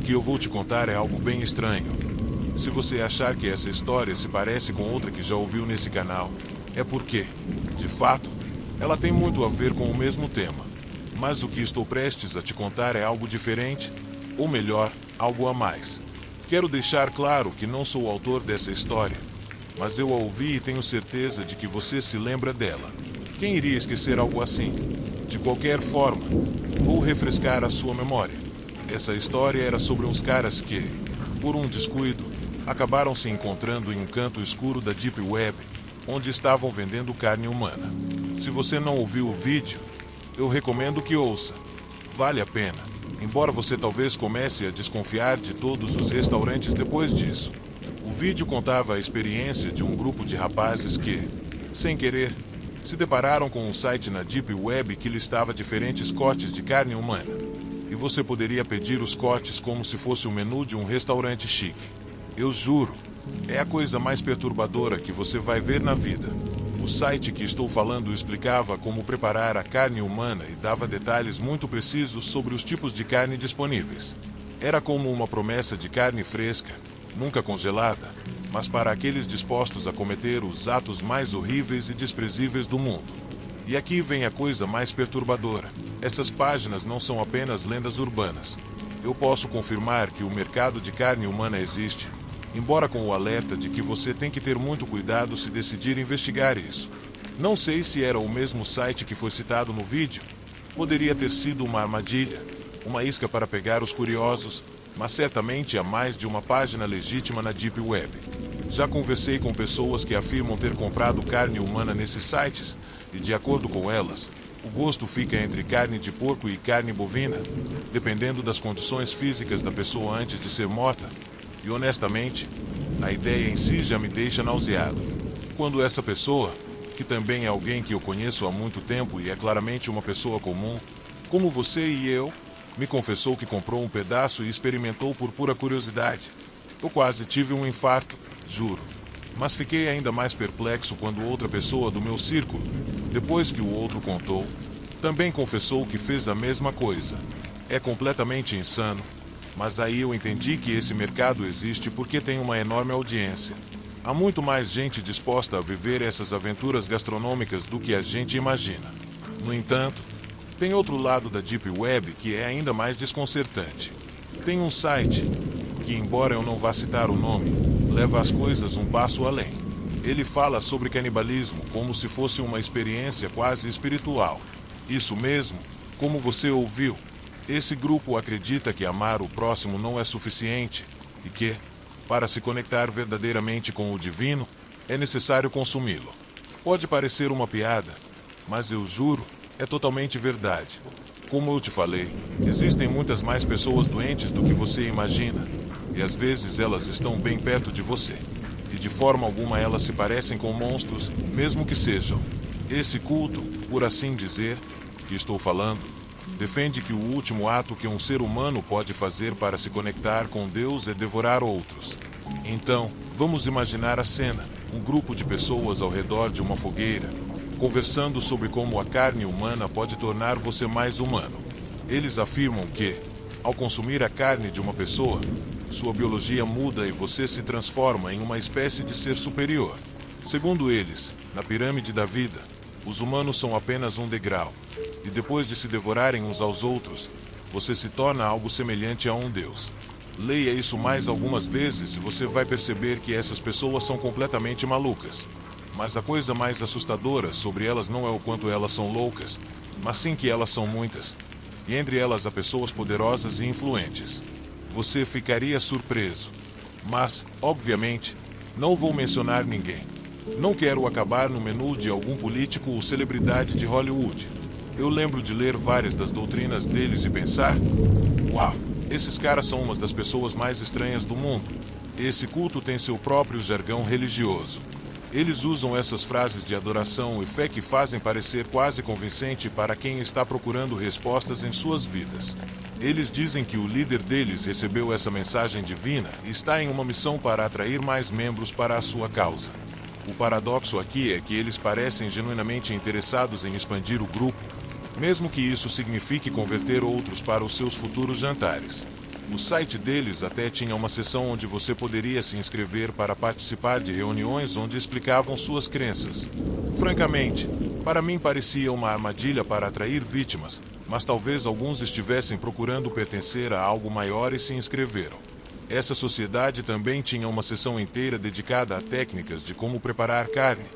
que eu vou te contar é algo bem estranho. Se você achar que essa história se parece com outra que já ouviu nesse canal, é porque, de fato, ela tem muito a ver com o mesmo tema. Mas o que estou prestes a te contar é algo diferente, ou melhor, algo a mais. Quero deixar claro que não sou o autor dessa história, mas eu a ouvi e tenho certeza de que você se lembra dela. Quem iria esquecer algo assim? De qualquer forma, vou refrescar a sua memória. Essa história era sobre uns caras que, por um descuido, acabaram se encontrando em um canto escuro da Deep Web, onde estavam vendendo carne humana. Se você não ouviu o vídeo, eu recomendo que ouça. Vale a pena, embora você talvez comece a desconfiar de todos os restaurantes depois disso. O vídeo contava a experiência de um grupo de rapazes que, sem querer, se depararam com um site na Deep Web que listava diferentes cortes de carne humana. E você poderia pedir os cortes como se fosse o menu de um restaurante chique. Eu juro, é a coisa mais perturbadora que você vai ver na vida. O site que estou falando explicava como preparar a carne humana e dava detalhes muito precisos sobre os tipos de carne disponíveis. Era como uma promessa de carne fresca, nunca congelada, mas para aqueles dispostos a cometer os atos mais horríveis e desprezíveis do mundo. E aqui vem a coisa mais perturbadora. Essas páginas não são apenas lendas urbanas. Eu posso confirmar que o mercado de carne humana existe, embora com o alerta de que você tem que ter muito cuidado se decidir investigar isso. Não sei se era o mesmo site que foi citado no vídeo. Poderia ter sido uma armadilha, uma isca para pegar os curiosos, mas certamente há mais de uma página legítima na Deep Web. Já conversei com pessoas que afirmam ter comprado carne humana nesses sites, e de acordo com elas, o gosto fica entre carne de porco e carne bovina, dependendo das condições físicas da pessoa antes de ser morta. E honestamente, a ideia em si já me deixa nauseado. Quando essa pessoa, que também é alguém que eu conheço há muito tempo e é claramente uma pessoa comum, como você e eu, me confessou que comprou um pedaço e experimentou por pura curiosidade. Eu quase tive um infarto, juro. Mas fiquei ainda mais perplexo quando outra pessoa do meu círculo, depois que o outro contou, também confessou que fez a mesma coisa. É completamente insano. Mas aí eu entendi que esse mercado existe porque tem uma enorme audiência. Há muito mais gente disposta a viver essas aventuras gastronômicas do que a gente imagina. No entanto, tem outro lado da Deep Web que é ainda mais desconcertante. Tem um site que, embora eu não vá citar o nome, leva as coisas um passo além. Ele fala sobre canibalismo como se fosse uma experiência quase espiritual. Isso mesmo, como você ouviu. Esse grupo acredita que amar o próximo não é suficiente e que, para se conectar verdadeiramente com o divino, é necessário consumi-lo. Pode parecer uma piada, mas eu juro, é totalmente verdade. Como eu te falei, existem muitas mais pessoas doentes do que você imagina, e às vezes elas estão bem perto de você. E de forma alguma elas se parecem com monstros, mesmo que sejam. Esse culto, por assim dizer, que estou falando, defende que o último ato que um ser humano pode fazer para se conectar com Deus é devorar outros. Então, vamos imaginar a cena: um grupo de pessoas ao redor de uma fogueira, conversando sobre como a carne humana pode tornar você mais humano. Eles afirmam que, ao consumir a carne de uma pessoa, sua biologia muda e você se transforma em uma espécie de ser superior. Segundo eles, na pirâmide da vida, os humanos são apenas um degrau. E depois de se devorarem uns aos outros, você se torna algo semelhante a um deus. Leia isso mais algumas vezes e você vai perceber que essas pessoas são completamente malucas. Mas a coisa mais assustadora sobre elas não é o quanto elas são loucas, mas sim que elas são muitas. E entre elas há pessoas poderosas e influentes. Você ficaria surpreso. Mas, obviamente, não vou mencionar ninguém. Não quero acabar no menu de algum político ou celebridade de Hollywood. Eu lembro de ler várias das doutrinas deles e pensar: uau, esses caras são umas das pessoas mais estranhas do mundo. Esse culto tem seu próprio jargão religioso. Eles usam essas frases de adoração e fé que fazem parecer quase convincente para quem está procurando respostas em suas vidas. Eles dizem que o líder deles recebeu essa mensagem divina e está em uma missão para atrair mais membros para a sua causa. O paradoxo aqui é que eles parecem genuinamente interessados em expandir o grupo, mesmo que isso signifique converter outros para os seus futuros jantares. O site deles até tinha uma seção onde você poderia se inscrever para participar de reuniões onde explicavam suas crenças. Francamente, para mim parecia uma armadilha para atrair vítimas, mas talvez alguns estivessem procurando pertencer a algo maior e se inscreveram. Essa sociedade também tinha uma seção inteira dedicada a técnicas de como preparar carne,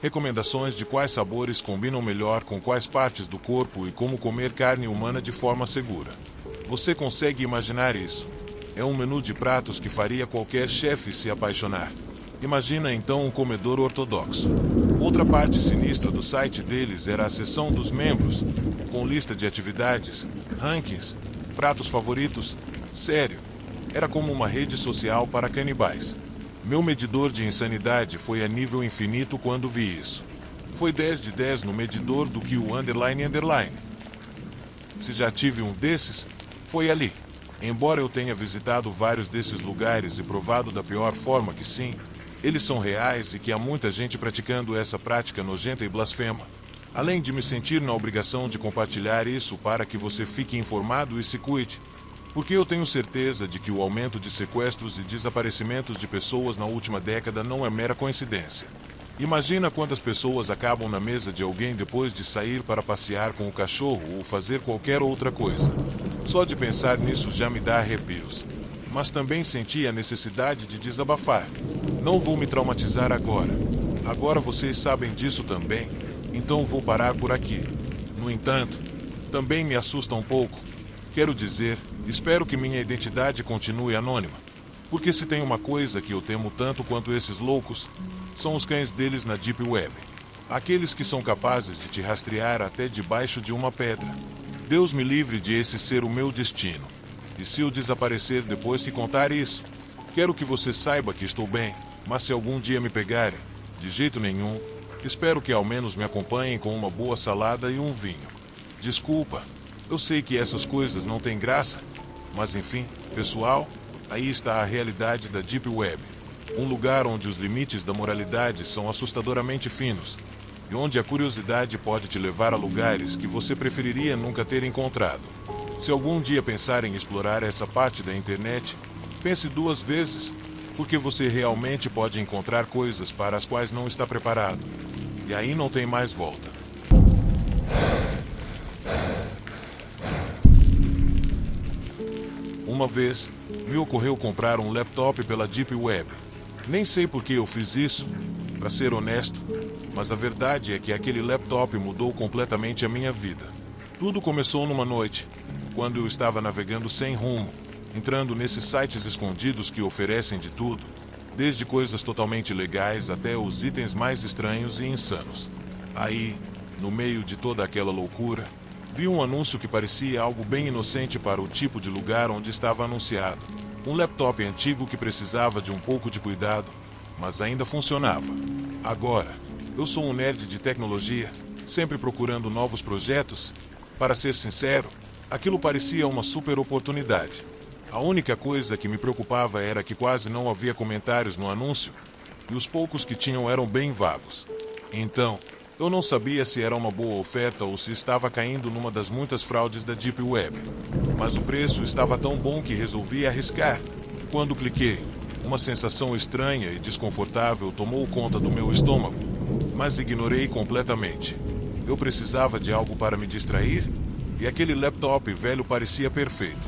recomendações de quais sabores combinam melhor com quais partes do corpo e como comer carne humana de forma segura. Você consegue imaginar isso? É um menu de pratos que faria qualquer chefe se apaixonar. Imagina então um comedor ortodoxo. Outra parte sinistra do site deles era a seção dos membros, com lista de atividades, rankings, pratos favoritos. Sério, era como uma rede social para canibais. Meu medidor de insanidade foi a nível infinito quando vi isso. Foi 10 de 10 no medidor do que o underline. Se já tive um desses, foi ali. Embora eu tenha visitado vários desses lugares e provado da pior forma que sim, eles são reais e que há muita gente praticando essa prática nojenta e blasfema. Além de me sentir na obrigação de compartilhar isso para que você fique informado e se cuide. Porque eu tenho certeza de que o aumento de sequestros e desaparecimentos de pessoas na última década não é mera coincidência. Imagina quantas pessoas acabam na mesa de alguém depois de sair para passear com o cachorro ou fazer qualquer outra coisa. Só de pensar nisso já me dá arrepios. Mas também senti a necessidade de desabafar. Não vou me traumatizar agora. Agora vocês sabem disso também, então vou parar por aqui. No entanto, também me assusta um pouco. Quero dizer, espero que minha identidade continue anônima. Porque se tem uma coisa que eu temo tanto quanto esses loucos, são os cães deles na Deep Web. Aqueles que são capazes de te rastrear até debaixo de uma pedra. Deus me livre de esse ser o meu destino. E se eu desaparecer depois que contar isso, quero que você saiba que estou bem, mas se algum dia me pegarem, de jeito nenhum, espero que ao menos me acompanhem com uma boa salada e um vinho. Desculpa, eu sei que essas coisas não têm graça, mas enfim, pessoal, aí está a realidade da Deep Web. Um lugar onde os limites da moralidade são assustadoramente finos, e onde a curiosidade pode te levar a lugares que você preferiria nunca ter encontrado. Se algum dia pensar em explorar essa parte da internet, pense duas vezes, porque você realmente pode encontrar coisas para as quais não está preparado. E aí não tem mais volta. Uma vez, me ocorreu comprar um laptop pela Deep Web. Nem sei por que eu fiz isso, para ser honesto, mas a verdade é que aquele laptop mudou completamente a minha vida. Tudo começou numa noite, quando eu estava navegando sem rumo, entrando nesses sites escondidos que oferecem de tudo, desde coisas totalmente legais até os itens mais estranhos e insanos. Aí, no meio de toda aquela loucura, vi um anúncio que parecia algo bem inocente para o tipo de lugar onde estava anunciado. Um laptop antigo que precisava de um pouco de cuidado, mas ainda funcionava. Agora, eu sou um nerd de tecnologia, sempre procurando novos projetos. Para ser sincero, aquilo parecia uma super oportunidade. A única coisa que me preocupava era que quase não havia comentários no anúncio, e os poucos que tinham eram bem vagos. Então, eu não sabia se era uma boa oferta ou se estava caindo numa das muitas fraudes da Deep Web. Mas o preço estava tão bom que resolvi arriscar. Quando cliquei, uma sensação estranha e desconfortável tomou conta do meu estômago, mas ignorei completamente. Eu precisava de algo para me distrair, e aquele laptop velho parecia perfeito.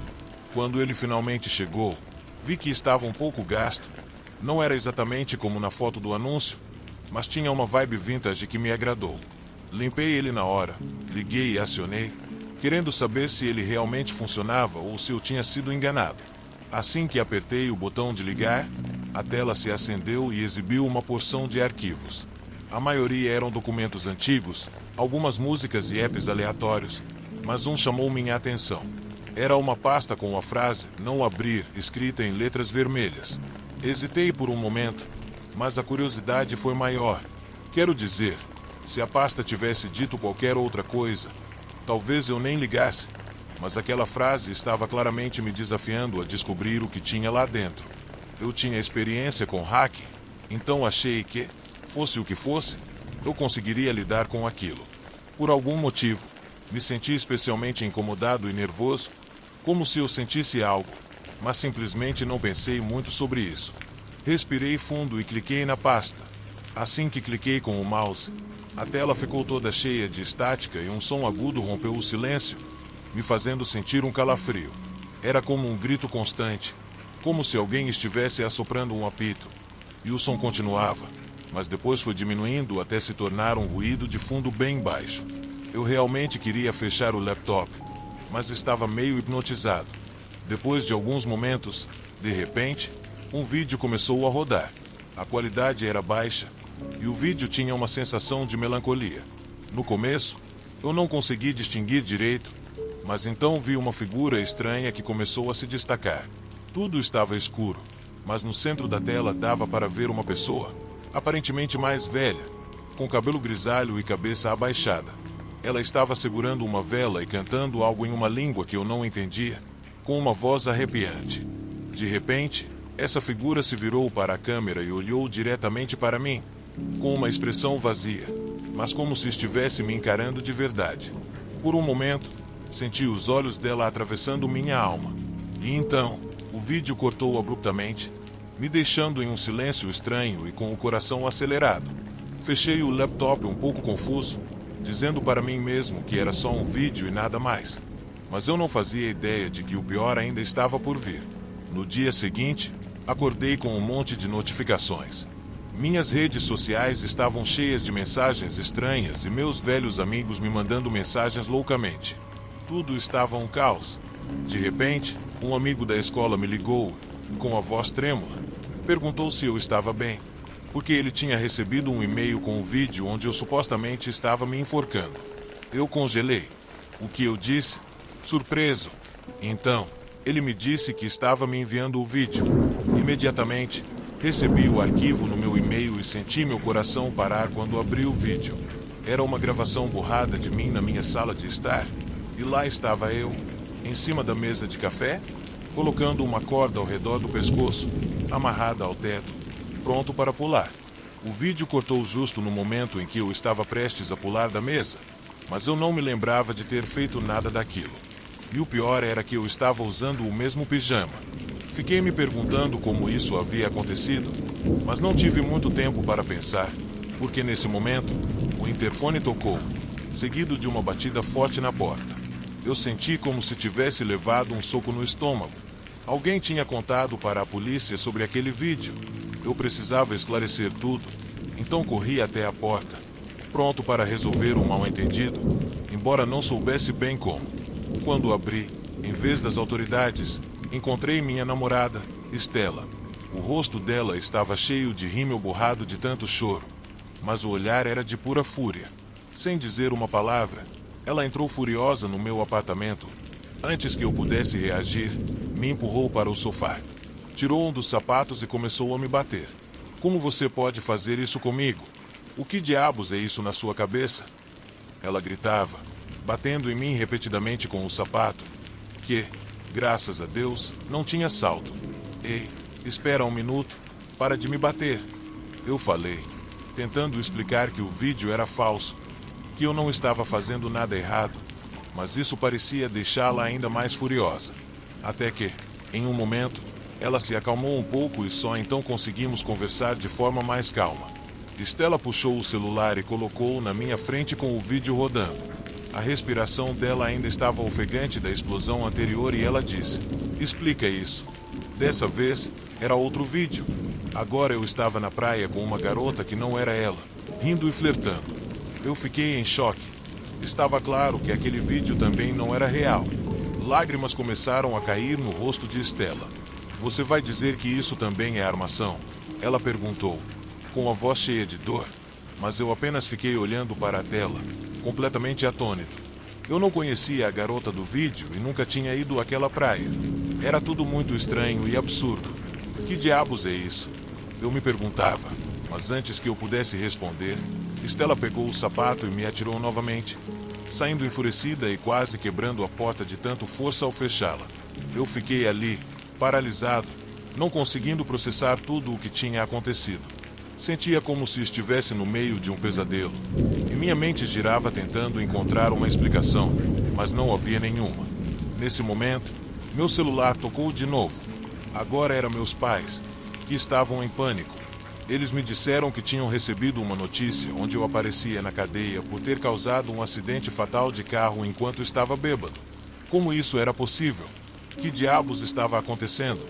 Quando ele finalmente chegou, vi que estava um pouco gasto. Não era exatamente como na foto do anúncio, mas tinha uma vibe vintage que me agradou. Limpei ele na hora, liguei e acionei, querendo saber se ele realmente funcionava ou se eu tinha sido enganado. Assim que apertei o botão de ligar, a tela se acendeu e exibiu uma porção de arquivos. A maioria eram documentos antigos, algumas músicas e apps aleatórios, mas um chamou minha atenção. Era uma pasta com a frase "não abrir" escrita em letras vermelhas. Hesitei por um momento, mas a curiosidade foi maior. Quero dizer, se a pasta tivesse dito qualquer outra coisa, talvez eu nem ligasse, mas aquela frase estava claramente me desafiando a descobrir o que tinha lá dentro. Eu tinha experiência com hacking, então achei que, fosse o que fosse, eu conseguiria lidar com aquilo. Por algum motivo, me senti especialmente incomodado e nervoso, como se eu sentisse algo, mas simplesmente não pensei muito sobre isso. Respirei fundo e cliquei na pasta. Assim que cliquei com o mouse, a tela ficou toda cheia de estática e um som agudo rompeu o silêncio, me fazendo sentir um calafrio. Era como um grito constante, como se alguém estivesse assoprando um apito. E o som continuava, mas depois foi diminuindo até se tornar um ruído de fundo bem baixo. Eu realmente queria fechar o laptop, mas estava meio hipnotizado. Depois de alguns momentos, de repente, um vídeo começou a rodar. A qualidade era baixa e o vídeo tinha uma sensação de melancolia. No começo, eu não consegui distinguir direito, mas então vi uma figura estranha que começou a se destacar. Tudo estava escuro, mas no centro da tela dava para ver uma pessoa, aparentemente mais velha, com cabelo grisalho e cabeça abaixada. Ela estava segurando uma vela e cantando algo em uma língua que eu não entendia, com uma voz arrepiante. De repente, essa figura se virou para a câmera e olhou diretamente para mim, com uma expressão vazia, mas como se estivesse me encarando de verdade. Por um momento, senti os olhos dela atravessando minha alma. E então, o vídeo cortou abruptamente, me deixando em um silêncio estranho e com o coração acelerado. Fechei o laptop um pouco confuso, dizendo para mim mesmo que era só um vídeo e nada mais. Mas eu não fazia ideia de que o pior ainda estava por vir. No dia seguinte, acordei com um monte de notificações. Minhas redes sociais estavam cheias de mensagens estranhas e meus velhos amigos me mandando mensagens loucamente. Tudo estava um caos. De repente, um amigo da escola me ligou, com a voz trêmula. Perguntou se eu estava bem, porque ele tinha recebido um e-mail com um vídeo onde eu supostamente estava me enforcando. Eu congelei. O que eu disse? Surpreso. Então, ele me disse que estava me enviando o vídeo. Imediatamente, recebi o arquivo no meu e-mail e senti meu coração parar quando abri o vídeo. Era uma gravação borrada de mim na minha sala de estar, e lá estava eu, em cima da mesa de café, colocando uma corda ao redor do pescoço, amarrada ao teto, pronto para pular. O vídeo cortou justo no momento em que eu estava prestes a pular da mesa, mas eu não me lembrava de ter feito nada daquilo. E o pior era que eu estava usando o mesmo pijama. Fiquei me perguntando como isso havia acontecido, mas não tive muito tempo para pensar, porque nesse momento, o interfone tocou, seguido de uma batida forte na porta. Eu senti como se tivesse levado um soco no estômago. Alguém tinha contado para a polícia sobre aquele vídeo. Eu precisava esclarecer tudo, então corri até a porta, pronto para resolver o mal-entendido, embora não soubesse bem como. Quando abri, em vez das autoridades, encontrei minha namorada, Stella. O rosto dela estava cheio de rímel borrado de tanto choro, mas o olhar era de pura fúria. Sem dizer uma palavra, ela entrou furiosa no meu apartamento. Antes que eu pudesse reagir, me empurrou para o sofá. Tirou um dos sapatos e começou a me bater. Como você pode fazer isso comigo? O que diabos é isso na sua cabeça? Ela gritava, batendo em mim repetidamente com o sapato, que, graças a Deus, não tinha salto. Ei, espera um minuto, para de me bater. Eu falei, tentando explicar que o vídeo era falso, que eu não estava fazendo nada errado, mas isso parecia deixá-la ainda mais furiosa. Até que, em um momento, ela se acalmou um pouco e só então conseguimos conversar de forma mais calma. Stella puxou o celular e colocou-o na minha frente com o vídeo rodando. A respiração dela ainda estava ofegante da explosão anterior e ela disse, explica isso. Dessa vez, era outro vídeo. Agora eu estava na praia com uma garota que não era ela, rindo e flertando. Eu fiquei em choque. Estava claro que aquele vídeo também não era real. Lágrimas começaram a cair no rosto de Stella. Você vai dizer que isso também é armação? Ela perguntou, com a voz cheia de dor. Mas eu apenas fiquei olhando para a tela, completamente atônito. Eu não conhecia a garota do vídeo e nunca tinha ido àquela praia. Era tudo muito estranho e absurdo. Que diabos é isso? Eu me perguntava, mas antes que eu pudesse responder, Stella pegou o sapato e me atirou novamente, saindo enfurecida e quase quebrando a porta de tanto força ao fechá-la. Eu fiquei ali, paralisado, não conseguindo processar tudo o que tinha acontecido. Sentia como se estivesse no meio de um pesadelo, e minha mente girava tentando encontrar uma explicação, mas não havia nenhuma. Nesse momento, Meu celular tocou de novo. Agora eram meus pais, que estavam em pânico. Eles me disseram que tinham recebido uma notícia onde eu aparecia na cadeia por ter causado um acidente fatal de carro enquanto estava bêbado. Como isso era possível? Que diabos estava acontecendo?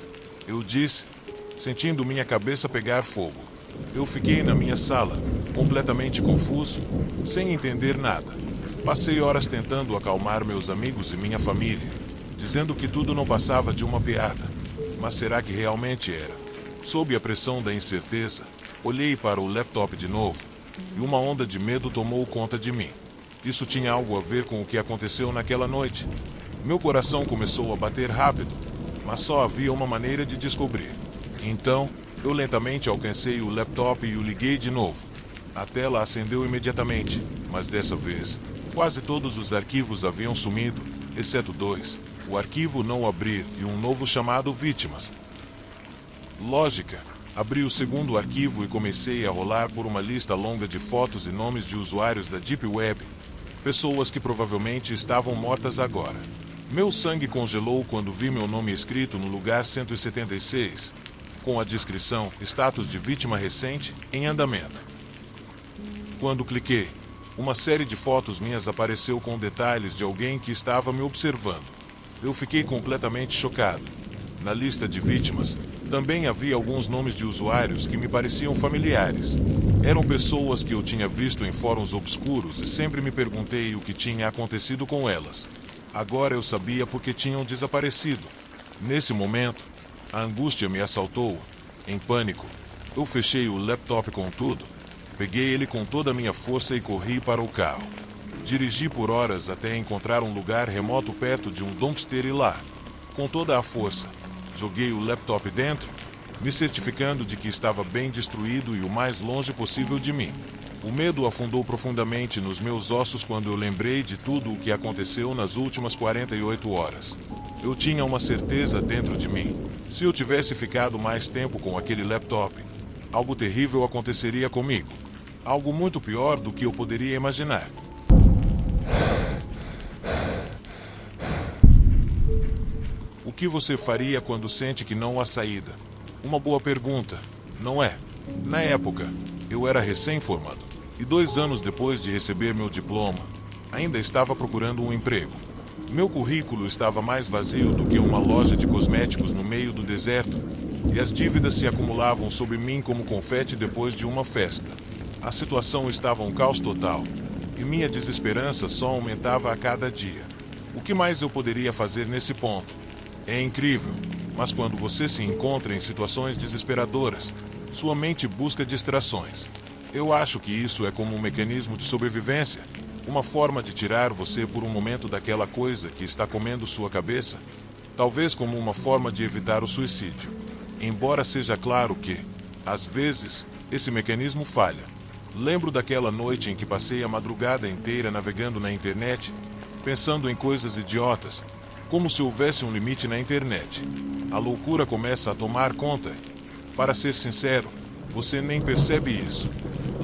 Eu disse, sentindo minha cabeça pegar fogo. Eu fiquei na minha sala, completamente confuso, sem entender nada. Passei horas tentando acalmar meus amigos e minha família, dizendo que tudo não passava de uma piada. Mas será que realmente era? Sob a pressão da incerteza, olhei para o laptop de novo, e uma onda de medo tomou conta de mim. Isso tinha algo a ver com o que aconteceu naquela noite. Meu coração começou a bater rápido, mas só havia uma maneira de descobrir. Então, eu lentamente alcancei o laptop e o liguei de novo. A tela acendeu imediatamente, mas dessa vez, quase todos os arquivos haviam sumido, exceto dois: o arquivo não abrir e um novo chamado vítimas. Lógica. Abri o segundo arquivo e comecei a rolar por uma lista longa de fotos e nomes de usuários da Deep Web, pessoas que provavelmente estavam mortas agora. Meu sangue congelou quando vi meu nome escrito no lugar 176, com a descrição "status de vítima recente, em andamento". Quando cliquei, uma série de fotos minhas apareceu com detalhes de alguém que estava me observando. Eu fiquei completamente chocado. Na lista de vítimas, também havia alguns nomes de usuários que me pareciam familiares. Eram pessoas que eu tinha visto em fóruns obscuros e sempre me perguntei o que tinha acontecido com elas. Agora eu sabia porque tinham desaparecido. Nesse momento, a angústia me assaltou. Em pânico, eu fechei o laptop com tudo, peguei ele com toda a minha força e corri para o carro. Dirigi por horas até encontrar um lugar remoto perto de um dumpster e lá, com toda a força, joguei o laptop dentro, me certificando de que estava bem destruído e o mais longe possível de mim. O medo afundou profundamente nos meus ossos quando eu lembrei de tudo o que aconteceu nas últimas 48 horas. Eu tinha uma certeza dentro de mim. Se eu tivesse ficado mais tempo com aquele laptop, algo terrível aconteceria comigo. Algo muito pior do que eu poderia imaginar. O que você faria quando sente que não há saída? Uma boa pergunta, não é? Na época, eu era recém-formado, e 2 anos depois de receber meu diploma, ainda estava procurando um emprego. Meu currículo estava mais vazio do que uma loja de cosméticos no meio do deserto, e as dívidas se acumulavam sobre mim como confete depois de uma festa. A situação estava um caos total, e minha desesperança só aumentava a cada dia. O que mais eu poderia fazer nesse ponto? É incrível, mas quando você se encontra em situações desesperadoras, sua mente busca distrações. Eu acho que isso é como um mecanismo de sobrevivência, uma forma de tirar você por um momento daquela coisa que está comendo sua cabeça, talvez como uma forma de evitar o suicídio. Embora seja claro que, às vezes, esse mecanismo falha. Lembro daquela noite em que passei a madrugada inteira navegando na internet, pensando em coisas idiotas, como se houvesse um limite na internet. A loucura começa a tomar conta. Para ser sincero, você nem percebe isso.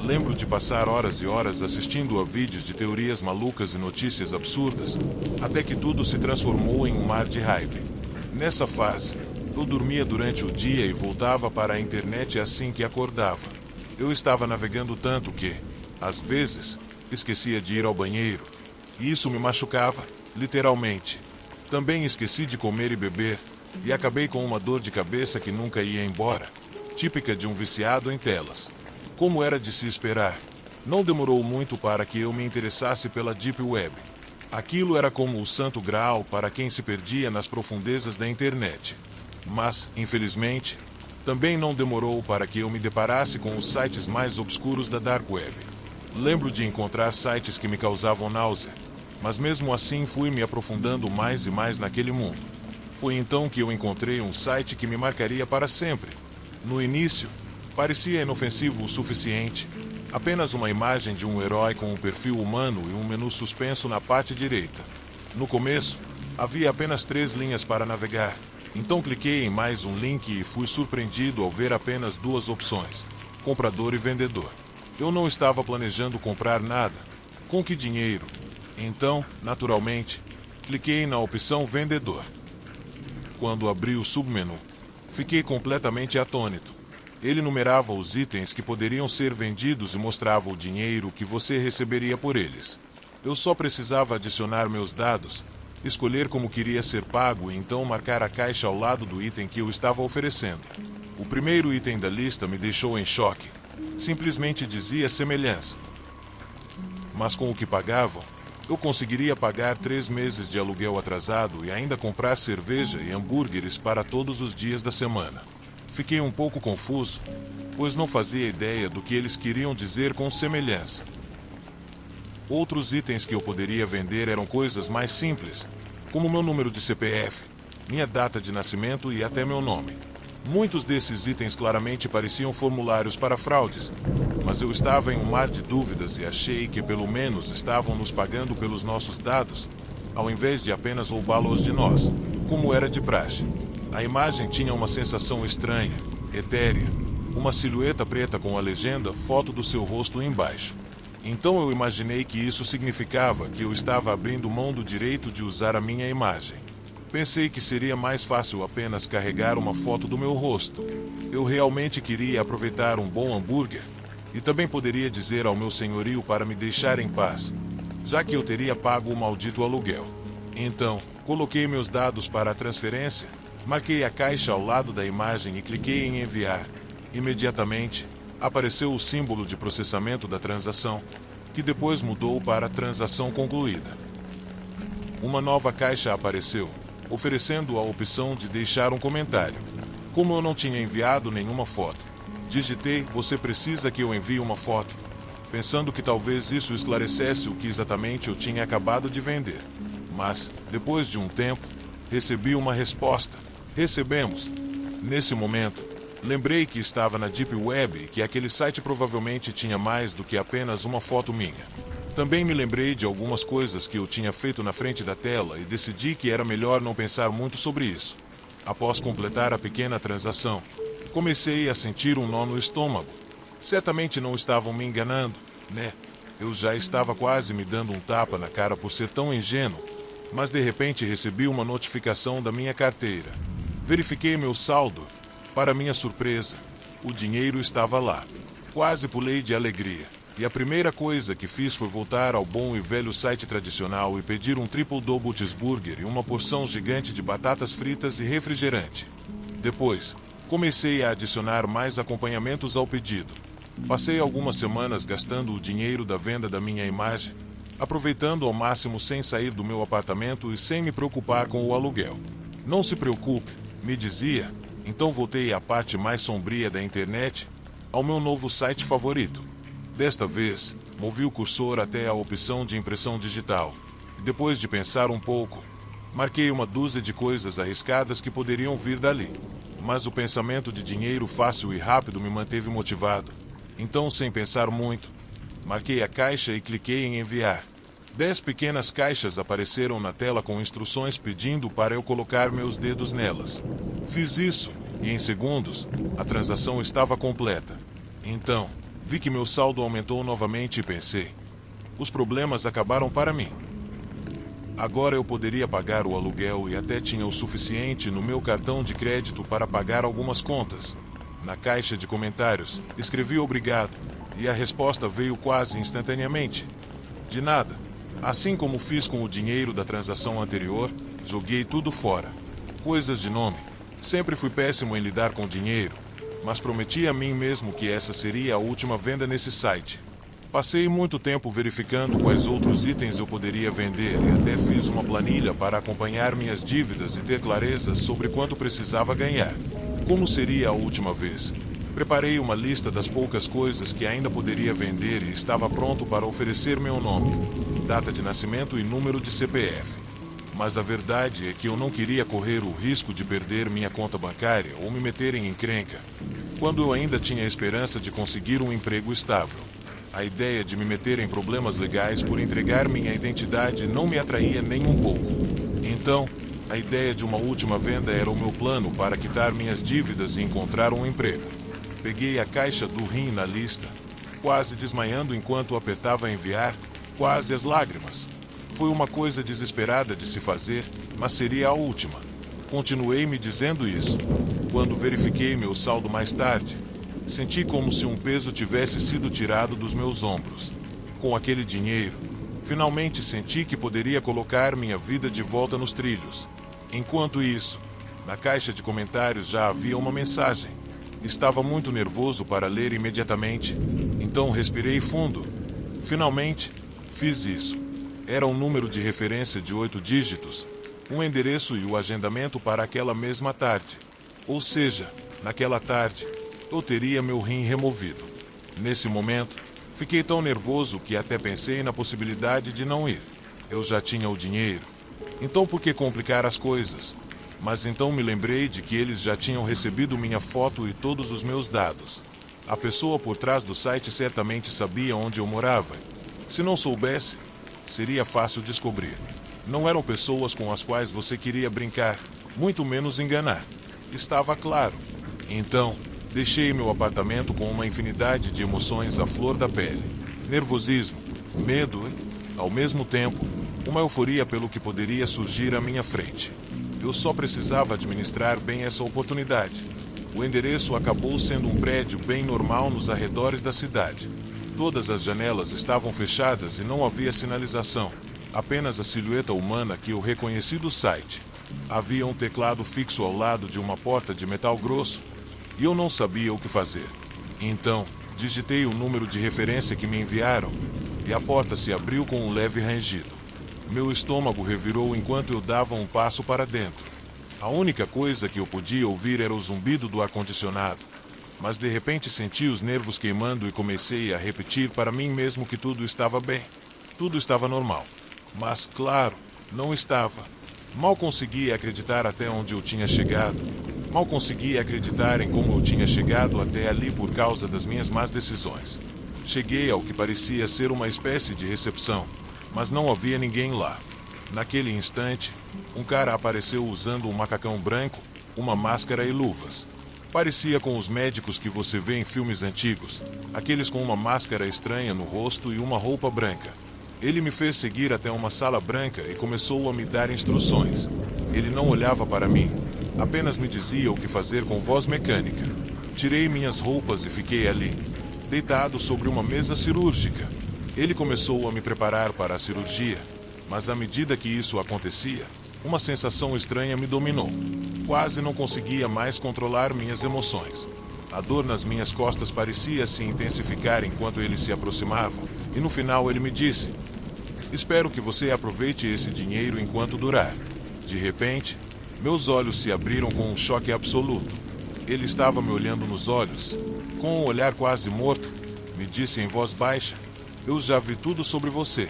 Lembro de passar horas e horas assistindo a vídeos de teorias malucas e notícias absurdas, até que tudo se transformou em um mar de hype. Nessa fase, eu dormia durante o dia e voltava para a internet assim que acordava. Eu estava navegando tanto que, às vezes, esquecia de ir ao banheiro. E isso me machucava, literalmente. Também esqueci de comer e beber, e acabei com uma dor de cabeça que nunca ia embora, típica de um viciado em telas. Como era de se esperar, não demorou muito para que eu me interessasse pela Deep Web. Aquilo era como o santo graal para quem se perdia nas profundezas da internet. Mas, infelizmente, também não demorou para que eu me deparasse com os sites mais obscuros da Dark Web. Lembro de encontrar sites que me causavam náusea, mas mesmo assim fui me aprofundando mais e mais naquele mundo. Foi então que eu encontrei um site que me marcaria para sempre. No início, parecia inofensivo o suficiente, apenas uma imagem de um herói com um perfil humano e um menu suspenso na parte direita. No começo, havia apenas 3 linhas para navegar, então cliquei em mais um link e fui surpreendido ao ver apenas 2 opções: comprador e vendedor. Eu não estava planejando comprar nada. Com que dinheiro? Então, naturalmente, cliquei na opção vendedor. quando abri o submenu. Fiquei completamente atônito. Ele numerava os itens que poderiam ser vendidos e mostrava o dinheiro que você receberia por eles. Eu só precisava adicionar meus dados, escolher como queria ser pago e então marcar a caixa ao lado do item que eu estava oferecendo. O primeiro item da lista me deixou em choque. Simplesmente dizia semelhança. Mas com o que pagavam, eu conseguiria pagar 3 meses de aluguel atrasado e ainda comprar cerveja e hambúrgueres para todos os dias da semana. Fiquei um pouco confuso, pois não fazia ideia do que eles queriam dizer com semelhança. Outros itens que eu poderia vender eram coisas mais simples, como meu número de CPF, minha data de nascimento e até meu nome. Muitos desses itens claramente pareciam formulários para fraudes, mas eu estava em um mar de dúvidas e achei que pelo menos estavam nos pagando pelos nossos dados, ao invés de apenas roubá-los de nós, como era de praxe. A imagem tinha uma sensação estranha, etérea, uma silhueta preta com a legenda "foto do seu rosto" embaixo. Então eu imaginei que isso significava que eu estava abrindo mão do direito de usar a minha imagem. Pensei que seria mais fácil apenas carregar uma foto do meu rosto. Eu realmente queria aproveitar um bom hambúrguer e também poderia dizer ao meu senhorio para me deixar em paz, já que eu teria pago o maldito aluguel. Então, coloquei meus dados para a transferência, marquei a caixa ao lado da imagem e cliquei em enviar. Imediatamente, apareceu o símbolo de processamento da transação, que depois mudou para transação concluída. Uma nova caixa apareceu, oferecendo a opção de deixar um comentário. Como eu não tinha enviado nenhuma foto, digitei "Você precisa que eu envie uma foto", pensando que talvez isso esclarecesse o que exatamente eu tinha acabado de vender. Mas, depois de um tempo, recebi uma resposta: "Recebemos". Nesse momento, lembrei que estava na Deep Web e que aquele site provavelmente tinha mais do que apenas uma foto minha. Também me lembrei de algumas coisas que eu tinha feito na frente da tela e decidi que era melhor não pensar muito sobre isso. Após completar a pequena transação, comecei a sentir um nó no estômago. Certamente não estavam me enganando, né? Eu já estava quase me dando um tapa na cara por ser tão ingênuo, mas de repente recebi uma notificação da minha carteira. Verifiquei meu saldo. Para minha surpresa, o dinheiro estava lá. Quase pulei de alegria. E a primeira coisa que fiz foi voltar ao bom e velho site tradicional e pedir um triple-double cheeseburger e uma porção gigante de batatas fritas e refrigerante. Depois, comecei a adicionar mais acompanhamentos ao pedido. Passei algumas semanas gastando o dinheiro da venda da minha imagem, aproveitando ao máximo sem sair do meu apartamento e sem me preocupar com o aluguel. "Não se preocupe", me dizia. Então voltei à parte mais sombria da internet, ao meu novo site favorito. Desta vez, movi o cursor até a opção de impressão digital. E depois de pensar um pouco, marquei uma dúzia de coisas arriscadas que poderiam vir dali. Mas o pensamento de dinheiro fácil e rápido me manteve motivado. Então, sem pensar muito, marquei a caixa e cliquei em enviar. 10 pequenas caixas apareceram na tela com instruções pedindo para eu colocar meus dedos nelas. Fiz isso, e em segundos, a transação estava completa. Então, vi que meu saldo aumentou novamente e pensei: os problemas acabaram para mim. Agora eu poderia pagar o aluguel e até tinha o suficiente no meu cartão de crédito para pagar algumas contas. Na caixa de comentários, escrevi "obrigado", e a resposta veio quase instantaneamente: "De nada". Assim como fiz com o dinheiro da transação anterior, joguei tudo fora. Coisas de nome. Sempre fui péssimo em lidar com dinheiro, mas prometi a mim mesmo que essa seria a última venda nesse site. Passei muito tempo verificando quais outros itens eu poderia vender e até fiz uma planilha para acompanhar minhas dívidas e ter clareza sobre quanto precisava ganhar. Como seria a última vez? Preparei uma lista das poucas coisas que ainda poderia vender e estava pronto para oferecer meu nome, data de nascimento e número de CPF. Mas a verdade é que eu não queria correr o risco de perder minha conta bancária ou me meter em encrenca, quando eu ainda tinha a esperança de conseguir um emprego estável. A ideia de me meter em problemas legais por entregar minha identidade não me atraía nem um pouco. Então, a ideia de uma última venda era o meu plano para quitar minhas dívidas e encontrar um emprego. Peguei a caixa do rim na lista, quase desmaiando enquanto apertava enviar, quase às lágrimas. Foi uma coisa desesperada de se fazer, mas seria a última. Continuei me dizendo isso. Quando verifiquei meu saldo mais tarde, senti como se um peso tivesse sido tirado dos meus ombros. Com aquele dinheiro, finalmente senti que poderia colocar minha vida de volta nos trilhos. Enquanto isso, na caixa de comentários já havia uma mensagem. Estava muito nervoso para ler imediatamente, então respirei fundo. Finalmente, fiz isso. Era um número de referência de 8 dígitos, um endereço e o agendamento para aquela mesma tarde. Ou seja, naquela tarde, eu teria meu rim removido. Nesse momento, fiquei tão nervoso que até pensei na possibilidade de não ir. Eu já tinha o dinheiro. Então por que complicar as coisas? Mas então me lembrei de que eles já tinham recebido minha foto e todos os meus dados. A pessoa por trás do site certamente sabia onde eu morava. Se não soubesse, seria fácil descobrir. Não eram pessoas com as quais você queria brincar, muito menos enganar. Estava claro. Então, deixei meu apartamento com uma infinidade de emoções à flor da pele. Nervosismo, medo e, ao mesmo tempo, uma euforia pelo que poderia surgir à minha frente. Eu só precisava administrar bem essa oportunidade. O endereço acabou sendo um prédio bem normal nos arredores da cidade. Todas as janelas estavam fechadas e não havia sinalização. Apenas a silhueta humana que eu reconheci do site. Havia um teclado fixo ao lado de uma porta de metal grosso e eu não sabia o que fazer. Então, digitei o número de referência que me enviaram e a porta se abriu com um leve rangido. Meu estômago revirou enquanto eu dava um passo para dentro. A única coisa que eu podia ouvir era o zumbido do ar-condicionado. Mas de repente senti os nervos queimando e comecei a repetir para mim mesmo que tudo estava bem. Tudo estava normal. Mas, claro, não estava. Mal conseguia acreditar até onde eu tinha chegado. Mal conseguia acreditar em como eu tinha chegado até ali por causa das minhas más decisões. Cheguei ao que parecia ser uma espécie de recepção, mas não havia ninguém lá. Naquele instante, um cara apareceu usando um macacão branco, uma máscara e luvas. Parecia com os médicos que você vê em filmes antigos, aqueles com uma máscara estranha no rosto e uma roupa branca. Ele me fez seguir até uma sala branca e começou a me dar instruções. Ele não olhava para mim, apenas me dizia o que fazer com voz mecânica. Tirei minhas roupas e fiquei ali, deitado sobre uma mesa cirúrgica. Ele começou a me preparar para a cirurgia, mas à medida que isso acontecia, uma sensação estranha me dominou. Quase não conseguia mais controlar minhas emoções. A dor nas minhas costas parecia se intensificar enquanto ele se aproximava, e no final ele me disse: "Espero que você aproveite esse dinheiro enquanto durar." De repente, meus olhos se abriram com um choque absoluto. Ele estava me olhando nos olhos, com um olhar quase morto. Me disse em voz baixa: "Eu já vi tudo sobre você.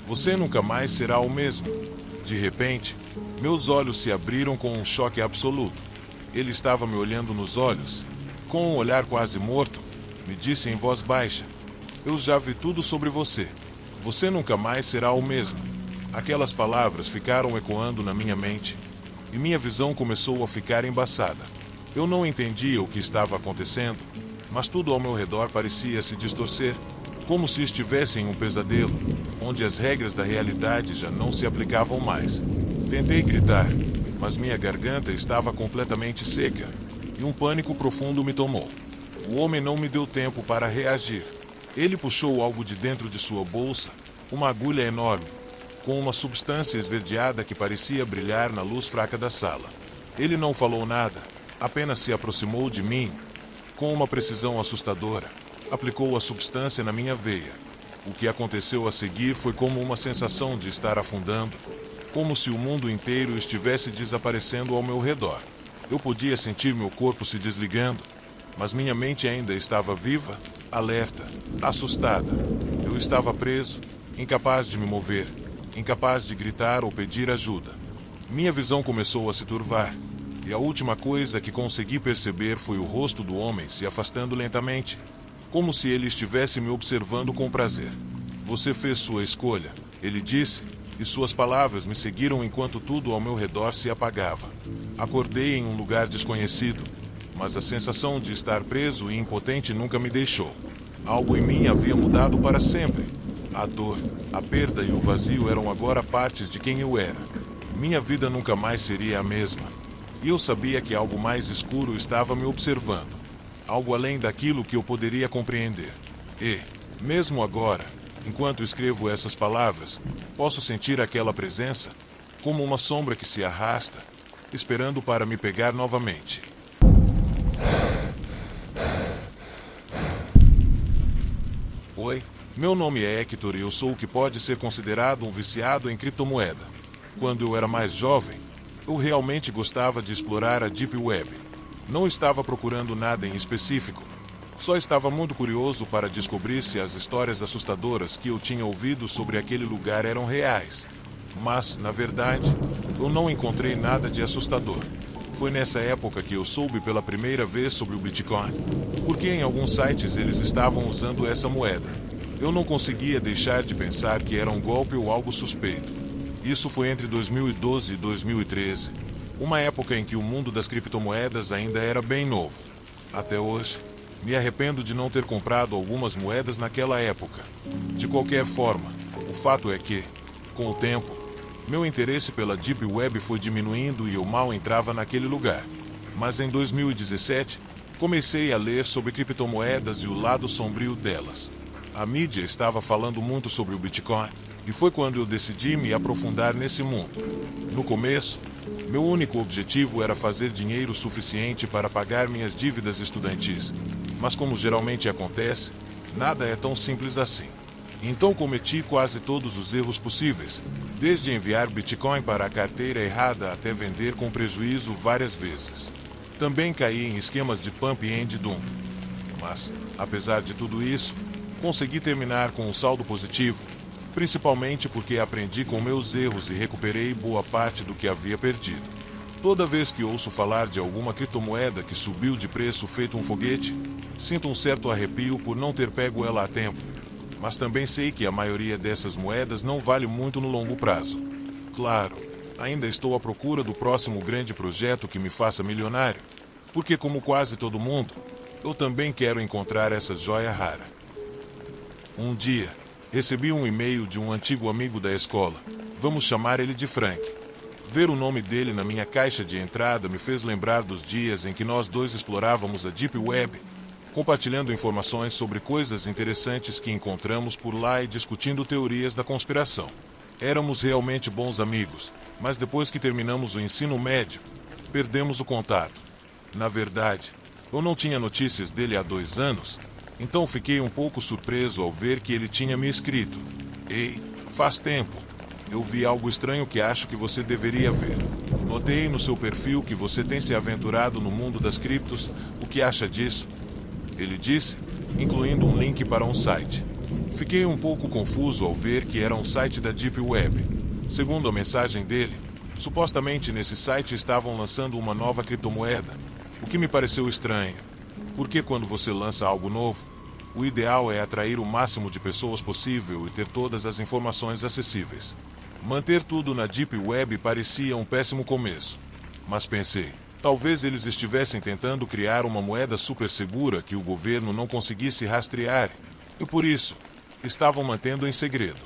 Você nunca mais será o mesmo." De repente, meus olhos se abriram com um choque absoluto. Ele estava me olhando nos olhos, com um olhar quase morto. Me disse em voz baixa: "Eu já vi tudo sobre você. Você nunca mais será o mesmo." Aquelas palavras ficaram ecoando na minha mente, e minha visão começou a ficar embaçada. Eu não entendia o que estava acontecendo, mas tudo ao meu redor parecia se distorcer, como se estivesse em um pesadelo, onde as regras da realidade já não se aplicavam mais. Tentei gritar, mas minha garganta estava completamente seca, e um pânico profundo me tomou. O homem não me deu tempo para reagir. Ele puxou algo de dentro de sua bolsa, uma agulha enorme, com uma substância esverdeada que parecia brilhar na luz fraca da sala. Ele não falou nada, apenas se aproximou de mim. Com uma precisão assustadora, aplicou a substância na minha veia. O que aconteceu a seguir foi como uma sensação de estar afundando, como se o mundo inteiro estivesse desaparecendo ao meu redor. Eu podia sentir meu corpo se desligando, mas minha mente ainda estava viva, alerta, assustada. Eu estava preso, incapaz de me mover, incapaz de gritar ou pedir ajuda. Minha visão começou a se turvar, e a última coisa que consegui perceber foi o rosto do homem se afastando lentamente, como se ele estivesse me observando com prazer. "Você fez sua escolha", ele disse, e suas palavras me seguiram enquanto tudo ao meu redor se apagava. Acordei em um lugar desconhecido, mas a sensação de estar preso e impotente nunca me deixou. Algo em mim havia mudado para sempre. A dor, a perda e o vazio eram agora partes de quem eu era. Minha vida nunca mais seria a mesma. E eu sabia que algo mais escuro estava me observando. Algo além daquilo que eu poderia compreender. E, mesmo agora, enquanto escrevo essas palavras, posso sentir aquela presença, como uma sombra que se arrasta, esperando para me pegar novamente. Oi, meu nome é Hector e eu sou o que pode ser considerado um viciado em criptomoeda. Quando eu era mais jovem, eu realmente gostava de explorar a Deep Web. Não estava procurando nada em específico, só estava muito curioso para descobrir se as histórias assustadoras que eu tinha ouvido sobre aquele lugar eram reais. Mas, na verdade, eu não encontrei nada de assustador. Foi nessa época que eu soube pela primeira vez sobre o Bitcoin, porque em alguns sites eles estavam usando essa moeda. Eu não conseguia deixar de pensar que era um golpe ou algo suspeito. Isso foi entre 2012 e 2013, uma época em que o mundo das criptomoedas ainda era bem novo. Até hoje, me arrependo de não ter comprado algumas moedas naquela época. De qualquer forma, o fato é que, com o tempo, meu interesse pela Deep Web foi diminuindo e eu mal entrava naquele lugar. Mas em 2017, comecei a ler sobre criptomoedas e o lado sombrio delas. A mídia estava falando muito sobre o Bitcoin, e foi quando eu decidi me aprofundar nesse mundo. No começo, meu único objetivo era fazer dinheiro suficiente para pagar minhas dívidas estudantis. Mas como geralmente acontece, nada é tão simples assim. Então cometi quase todos os erros possíveis, desde enviar Bitcoin para a carteira errada até vender com prejuízo várias vezes. Também caí em esquemas de pump and dump. Mas, apesar de tudo isso, consegui terminar com um saldo positivo, principalmente porque aprendi com meus erros e recuperei boa parte do que havia perdido. Toda vez que ouço falar de alguma criptomoeda que subiu de preço feito um foguete, sinto um certo arrepio por não ter pego ela a tempo. Mas também sei que a maioria dessas moedas não vale muito no longo prazo. Claro, ainda estou à procura do próximo grande projeto que me faça milionário, porque como quase todo mundo, eu também quero encontrar essa joia rara. Um dia, recebi um e-mail de um antigo amigo da escola, vamos chamar ele de Frank. Ver o nome dele na minha caixa de entrada me fez lembrar dos dias em que nós dois explorávamos a Deep Web, compartilhando informações sobre coisas interessantes que encontramos por lá e discutindo teorias da conspiração. Éramos realmente bons amigos, mas depois que terminamos o ensino médio, perdemos o contato. Na verdade, eu não tinha notícias dele há 2 anos, então fiquei um pouco surpreso ao ver que ele tinha me escrito: Ei, faz tempo. Eu vi algo estranho que acho que você deveria ver. Notei no seu perfil que você tem se aventurado no mundo das criptos. O que acha disso? Ele disse, incluindo um link para um site. Fiquei um pouco confuso ao ver que era um site da Deep Web. Segundo a mensagem dele, supostamente nesse site estavam lançando uma nova criptomoeda, o que me pareceu estranho, porque quando você lança algo novo, o ideal é atrair o máximo de pessoas possível e ter todas as informações acessíveis. Manter tudo na Deep Web parecia um péssimo começo, mas pensei, talvez eles estivessem tentando criar uma moeda super segura que o governo não conseguisse rastrear, e por isso, estavam mantendo em segredo.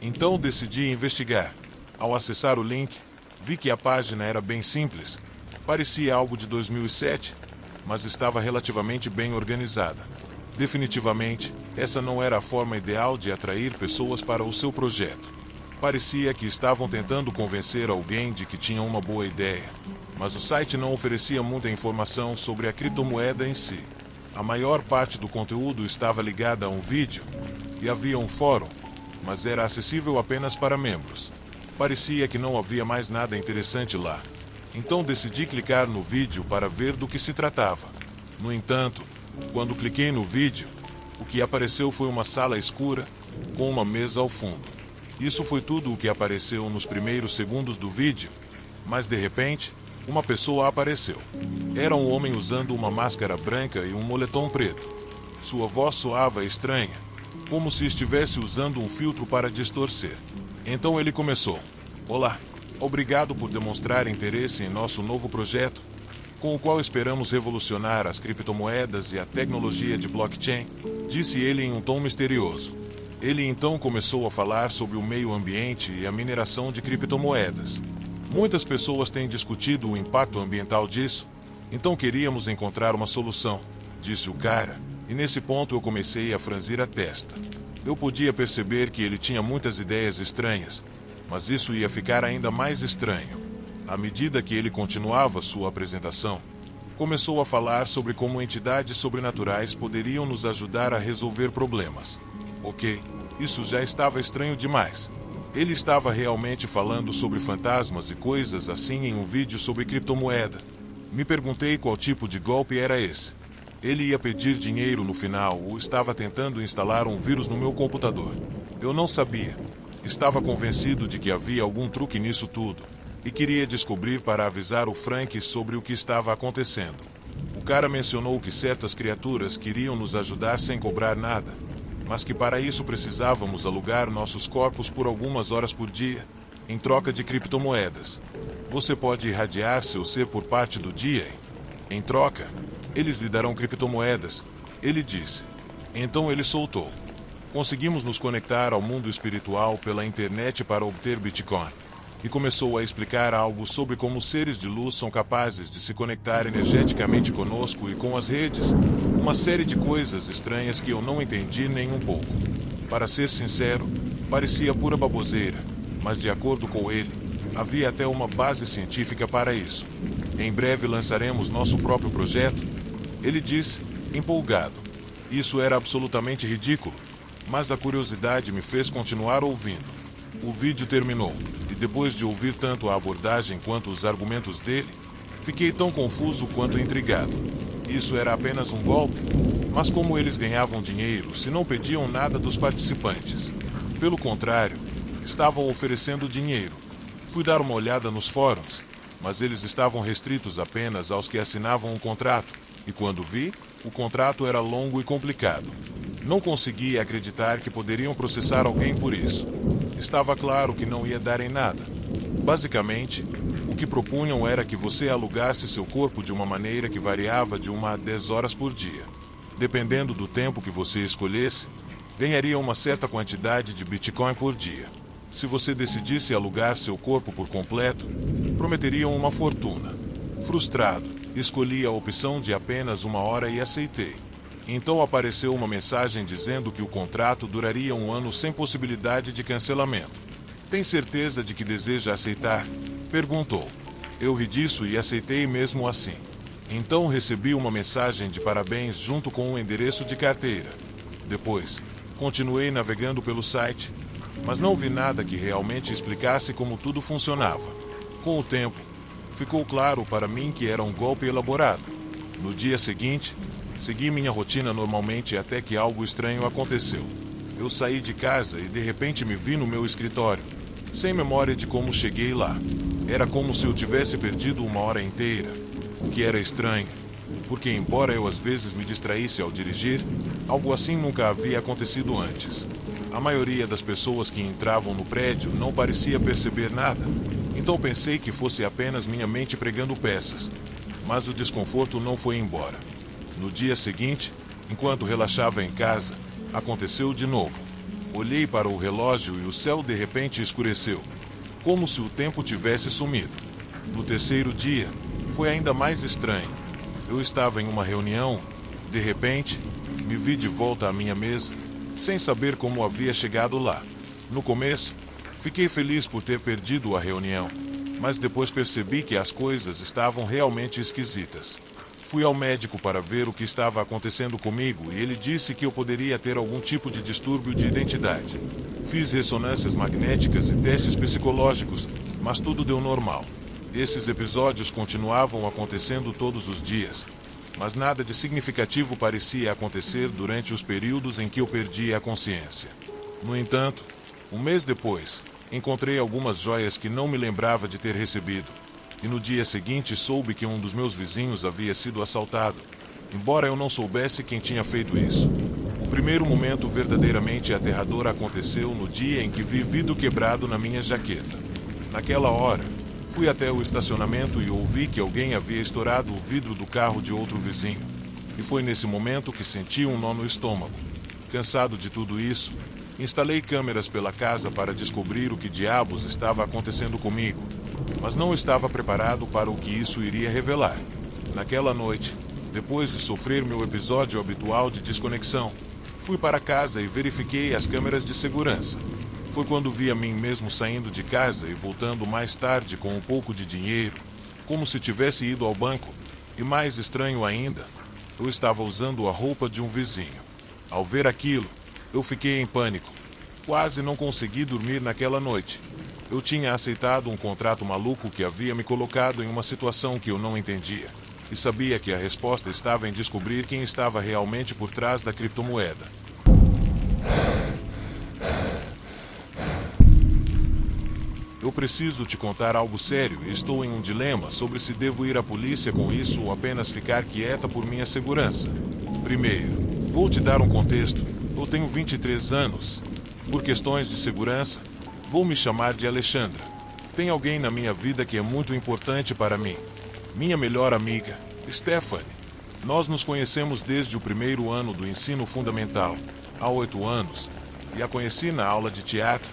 Então decidi investigar. Ao acessar o link, vi que a página era bem simples, parecia algo de 2007, mas estava relativamente bem organizada. Definitivamente, essa não era a forma ideal de atrair pessoas para o seu projeto. Parecia que estavam tentando convencer alguém de que tinham uma boa ideia, mas o site não oferecia muita informação sobre a criptomoeda em si. A maior parte do conteúdo estava ligada a um vídeo, e havia um fórum, mas era acessível apenas para membros. Parecia que não havia mais nada interessante lá. Então decidi clicar no vídeo para ver do que se tratava. No entanto, quando cliquei no vídeo, o que apareceu foi uma sala escura, com uma mesa ao fundo. Isso foi tudo o que apareceu nos primeiros segundos do vídeo, mas de repente, uma pessoa apareceu. Era um homem usando uma máscara branca e um moletom preto. Sua voz soava estranha, como se estivesse usando um filtro para distorcer. Então ele começou: Olá, obrigado por demonstrar interesse em nosso novo projeto, com o qual esperamos revolucionar as criptomoedas e a tecnologia de blockchain, disse ele em um tom misterioso. Ele então começou a falar sobre o meio ambiente e a mineração de criptomoedas. Muitas pessoas têm discutido o impacto ambiental disso, então queríamos encontrar uma solução, disse o cara, e nesse ponto eu comecei a franzir a testa. Eu podia perceber que ele tinha muitas ideias estranhas, mas isso ia ficar ainda mais estranho. À medida que ele continuava sua apresentação, começou a falar sobre como entidades sobrenaturais poderiam nos ajudar a resolver problemas. Ok, isso já estava estranho demais. Ele estava realmente falando sobre fantasmas e coisas assim em um vídeo sobre criptomoeda. Me perguntei qual tipo de golpe era esse. Ele ia pedir dinheiro no final ou estava tentando instalar um vírus no meu computador. Eu não sabia. Estava convencido de que havia algum truque nisso tudo e queria descobrir para avisar o Frank sobre o que estava acontecendo. O cara mencionou que certas criaturas queriam nos ajudar sem cobrar nada, mas que para isso precisávamos alugar nossos corpos por algumas horas por dia, em troca de criptomoedas. Você pode irradiar seu ser por parte do dia. Em troca, eles lhe darão criptomoedas, ele disse. Então ele soltou. Conseguimos nos conectar ao mundo espiritual pela internet para obter Bitcoin. E começou a explicar algo sobre como os seres de luz são capazes de se conectar energeticamente conosco e com as redes. Uma série de coisas estranhas que eu não entendi nem um pouco. Para ser sincero, parecia pura baboseira, mas de acordo com ele, havia até uma base científica para isso. Em breve lançaremos nosso próprio projeto, ele disse, empolgado. Isso era absolutamente ridículo, mas a curiosidade me fez continuar ouvindo. O vídeo terminou, e depois de ouvir tanto a abordagem quanto os argumentos dele, fiquei tão confuso quanto intrigado. Isso era apenas um golpe? Mas como eles ganhavam dinheiro se não pediam nada dos participantes? Pelo contrário, estavam oferecendo dinheiro. Fui dar uma olhada nos fóruns, mas eles estavam restritos apenas aos que assinavam um contrato, e quando vi, o contrato era longo e complicado. Não conseguia acreditar que poderiam processar alguém por isso. Estava claro que não ia dar em nada. Basicamente, o que propunham era que você alugasse seu corpo de uma maneira que variava de 1 a 10 horas por dia. Dependendo do tempo que você escolhesse, ganharia uma certa quantidade de Bitcoin por dia. Se você decidisse alugar seu corpo por completo, prometeriam uma fortuna. Frustrado, escolhi a opção de apenas 1 hora e aceitei. Então apareceu uma mensagem dizendo que o contrato duraria 1 ano sem possibilidade de cancelamento. Tem certeza de que deseja aceitar? Perguntou. Eu ri disso e aceitei mesmo assim. Então recebi uma mensagem de parabéns junto com um endereço de carteira. Depois, continuei navegando pelo site, mas não vi nada que realmente explicasse como tudo funcionava. Com o tempo, ficou claro para mim que era um golpe elaborado. No dia seguinte, segui minha rotina normalmente até que algo estranho aconteceu. Eu saí de casa e de repente me vi no meu escritório, sem memória de como cheguei lá. Era como se eu tivesse perdido 1 hora inteira, o que era estranho, porque embora eu às vezes me distraísse ao dirigir, algo assim nunca havia acontecido antes. A maioria das pessoas que entravam no prédio não parecia perceber nada, então pensei que fosse apenas minha mente pregando peças. Mas o desconforto não foi embora. No dia seguinte, enquanto relaxava em casa, aconteceu de novo. Olhei para o relógio e o céu de repente escureceu, como se o tempo tivesse sumido. No terceiro dia, foi ainda mais estranho. Eu estava em uma reunião, de repente, me vi de volta à minha mesa, sem saber como havia chegado lá. No começo, fiquei feliz por ter perdido a reunião, mas depois percebi que as coisas estavam realmente esquisitas. Fui ao médico para ver o que estava acontecendo comigo e ele disse que eu poderia ter algum tipo de distúrbio de identidade. Fiz ressonâncias magnéticas e testes psicológicos, mas tudo deu normal. Esses episódios continuavam acontecendo todos os dias, mas nada de significativo parecia acontecer durante os períodos em que eu perdia a consciência. No entanto, 1 mês depois, encontrei algumas joias que não me lembrava de ter recebido. E no dia seguinte soube que um dos meus vizinhos havia sido assaltado, embora eu não soubesse quem tinha feito isso. O primeiro momento verdadeiramente aterrador aconteceu no dia em que vi vidro quebrado na minha jaqueta. Naquela hora, fui até o estacionamento e ouvi que alguém havia estourado o vidro do carro de outro vizinho. E foi nesse momento que senti um nó no estômago. Cansado de tudo isso, instalei câmeras pela casa para descobrir o que diabos estava acontecendo comigo. mas não estava preparado para o que isso iria revelar. Naquela noite, depois de sofrer meu episódio habitual de desconexão, fui para casa e verifiquei as câmeras de segurança. Foi quando vi a mim mesmo saindo de casa e voltando mais tarde com um pouco de dinheiro, como se tivesse ido ao banco, e mais estranho ainda, eu estava usando a roupa de um vizinho. Ao ver aquilo, eu fiquei em pânico. Quase não consegui dormir naquela noite. Eu tinha aceitado um contrato maluco que havia me colocado em uma situação que eu não entendia. E sabia que a resposta estava em descobrir quem estava realmente por trás da criptomoeda. Eu preciso te contar algo sério e estou em um dilema sobre se devo ir à polícia com isso ou apenas ficar quieta por minha segurança. Primeiro, vou te dar um contexto. Eu tenho 23 anos. Por questões de segurança, vou me chamar de Alexandra. Tem alguém na minha vida que é muito importante para mim. Minha melhor amiga, Stephanie. Nós nos conhecemos desde o primeiro ano do ensino fundamental, há 8 anos, e a conheci na aula de teatro,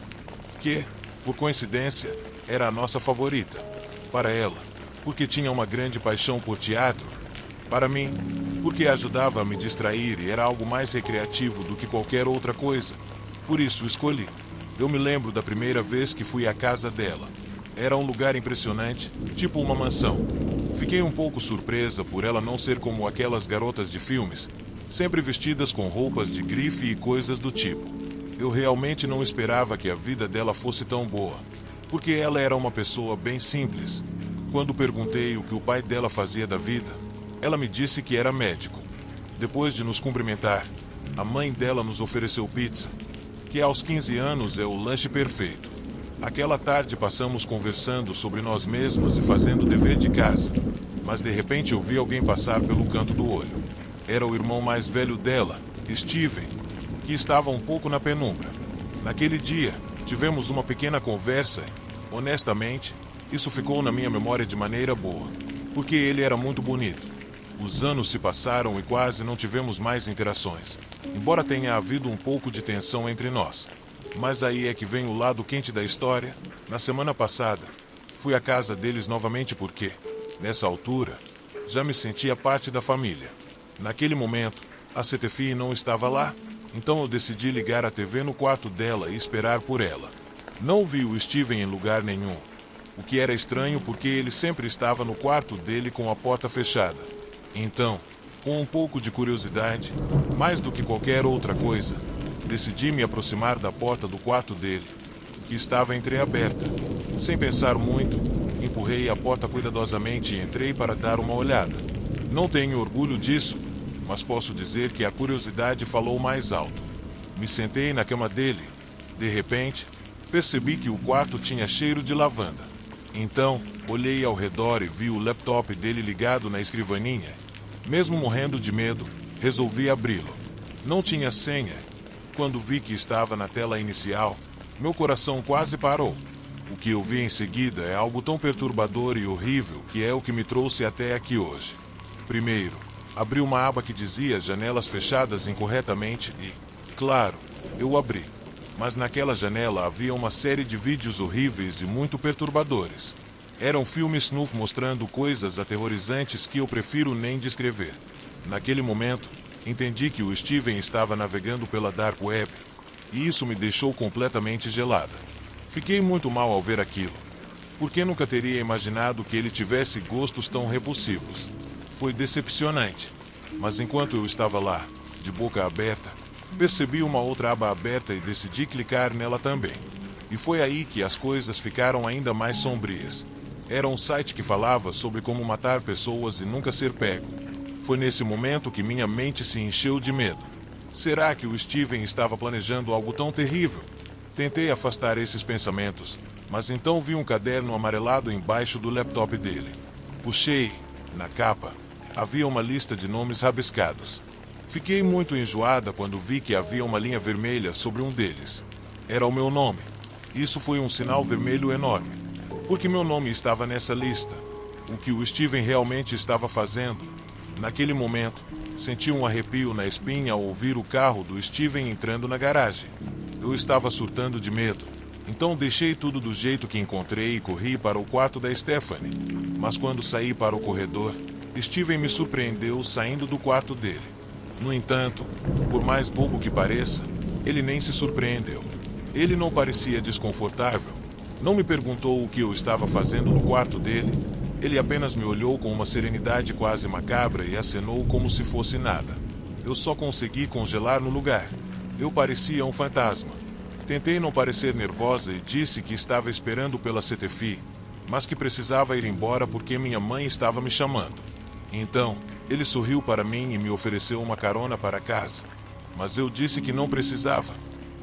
que, por coincidência, era a nossa favorita. Para ela, porque tinha uma grande paixão por teatro. Para mim, porque ajudava a me distrair e era algo mais recreativo do que qualquer outra coisa. Por isso escolhi. Eu me lembro da primeira vez que fui à casa dela. Era um lugar impressionante, tipo uma mansão. Fiquei um pouco surpresa por ela não ser como aquelas garotas de filmes, sempre vestidas com roupas de grife e coisas do tipo. Eu realmente não esperava que a vida dela fosse tão boa, porque ela era uma pessoa bem simples. Quando perguntei o que o pai dela fazia da vida, ela me disse que era médico. Depois de nos cumprimentar, a mãe dela nos ofereceu pizza, que aos 15 anos é o lanche perfeito. Aquela tarde passamos conversando sobre nós mesmos e fazendo o dever de casa, mas de repente eu vi alguém passar pelo canto do olho. Era o irmão mais velho dela, Steven, que estava um pouco na penumbra. Naquele dia, tivemos uma pequena conversa e, honestamente, isso ficou na minha memória de maneira boa, porque ele era muito bonito. Os anos se passaram e quase não tivemos mais interações, embora tenha havido um pouco de tensão entre nós. Mas aí é que vem o lado quente da história. Na semana passada, fui à casa deles novamente porque, nessa altura, já me sentia parte da família. Naquele momento, a Cetefie não estava lá, então eu decidi ligar a TV no quarto dela e esperar por ela. Não vi o Steven em lugar nenhum, o que era estranho porque ele sempre estava no quarto dele com a porta fechada. Então, com um pouco de curiosidade, mais do que qualquer outra coisa, decidi me aproximar da porta do quarto dele, que estava entreaberta. Sem pensar muito, empurrei a porta cuidadosamente e entrei para dar uma olhada. Não tenho orgulho disso, mas posso dizer que a curiosidade falou mais alto. Me sentei na cama dele. De repente, percebi que o quarto tinha cheiro de lavanda. Então, olhei ao redor e vi o laptop dele ligado na escrivaninha. Mesmo morrendo de medo, resolvi abri-lo. Não tinha senha. Quando vi que estava na tela inicial, meu coração quase parou. O que eu vi em seguida é algo tão perturbador e horrível que é o que me trouxe até aqui hoje. Primeiro, abri uma aba que dizia janelas fechadas incorretamente e, claro, eu abri. Mas naquela janela havia uma série de vídeos horríveis e muito perturbadores. Eram filmes snuff mostrando coisas aterrorizantes que eu prefiro nem descrever. Naquele momento, entendi que o Steven estava navegando pela Dark Web, e isso me deixou completamente gelada. Fiquei muito mal ao ver aquilo, porque nunca teria imaginado que ele tivesse gostos tão repulsivos. Foi decepcionante, mas enquanto eu estava lá, de boca aberta, percebi uma outra aba aberta e decidi clicar nela também. E foi aí que as coisas ficaram ainda mais sombrias. Era um site que falava sobre como matar pessoas e nunca ser pego. Foi nesse momento que minha mente se encheu de medo. Será que o Steven estava planejando algo tão terrível? Tentei afastar esses pensamentos, mas então vi um caderno amarelado embaixo do laptop dele. Puxei. Na capa, havia uma lista de nomes rabiscados. Fiquei muito enjoada quando vi que havia uma linha vermelha sobre um deles. Era o meu nome. Isso foi um sinal vermelho enorme, porque meu nome estava nessa lista. O que o Steven realmente estava fazendo? Naquele momento, senti um arrepio na espinha ao ouvir o carro do Steven entrando na garagem. Eu estava surtando de medo. Então deixei tudo do jeito que encontrei e corri para o quarto da Stephanie. Mas quando saí para o corredor, Steven me surpreendeu saindo do quarto dele. No entanto, por mais bobo que pareça, ele nem se surpreendeu. Ele não parecia desconfortável. Não me perguntou o que eu estava fazendo no quarto dele. Ele apenas me olhou com uma serenidade quase macabra e acenou como se fosse nada. Eu só consegui congelar no lugar. Eu parecia um fantasma. Tentei não parecer nervosa e disse que estava esperando pela CTFI, mas que precisava ir embora porque minha mãe estava me chamando. Então, ele sorriu para mim e me ofereceu uma carona para casa. Mas eu disse que não precisava,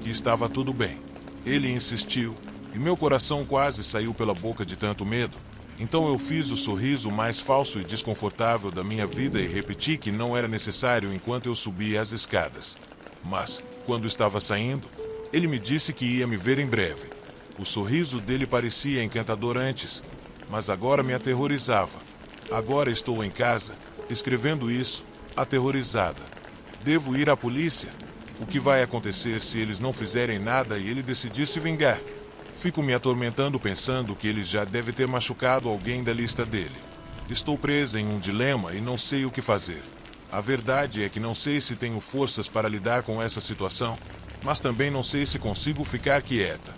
que estava tudo bem. Ele insistiu, e meu coração quase saiu pela boca de tanto medo. Então eu fiz o sorriso mais falso e desconfortável da minha vida e repeti que não era necessário enquanto eu subia as escadas. Mas, quando estava saindo, ele me disse que ia me ver em breve. O sorriso dele parecia encantador antes, mas agora me aterrorizava. Agora estou em casa, escrevendo isso, aterrorizada. Devo ir à polícia? O que vai acontecer se eles não fizerem nada e ele decidir se vingar? Fico me atormentando pensando que ele já deve ter machucado alguém da lista dele. Estou presa em um dilema e não sei o que fazer. A verdade é que não sei se tenho forças para lidar com essa situação, mas também não sei se consigo ficar quieta.